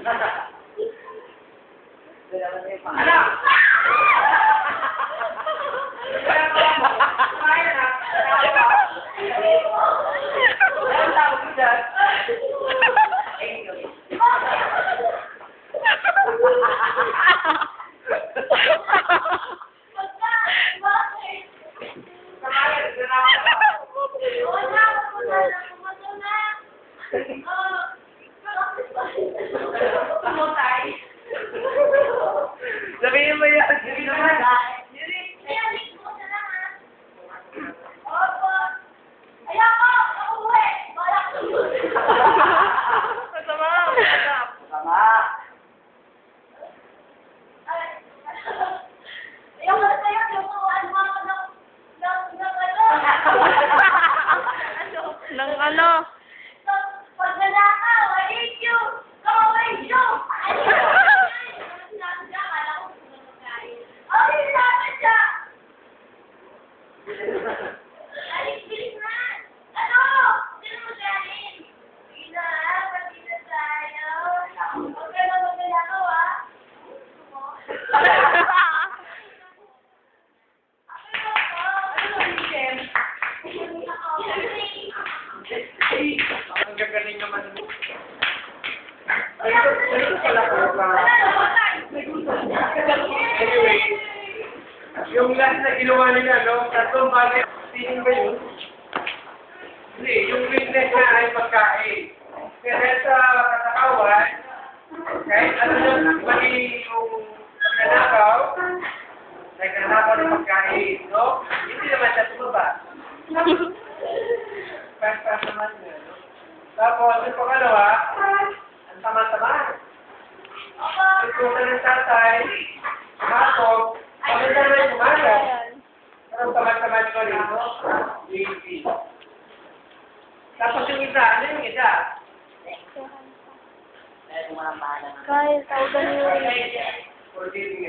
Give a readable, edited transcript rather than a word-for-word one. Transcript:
Anak! Sabihin mo yan. Sabihin mo yan. Masama. Masama. Nang ano? Pag nanakaw, I hate you! Go away, Joe! Ang gagaling naman mo. Ito pala ko Anyway, yung last na ginawa nila, no? Tatlong bagay, tingin ba yun? Hindi, yung weakness na ay pagkain. Kaya sa katakawan, kahit ano lang, mali yung nanakaw, nagnanakaw ng pagkain, no? Hindi naman siya tumaba. Pas-pas naman yun, no? Tapos, yung pangalawa, ang tama-tama. Ikutan ng tatay, makog, maganda na yung umaga. Parang tamad-tamad ko rin, no? Easy. Tapos yung isa, ano yung isa? Guys, tawag niyo. Forgiving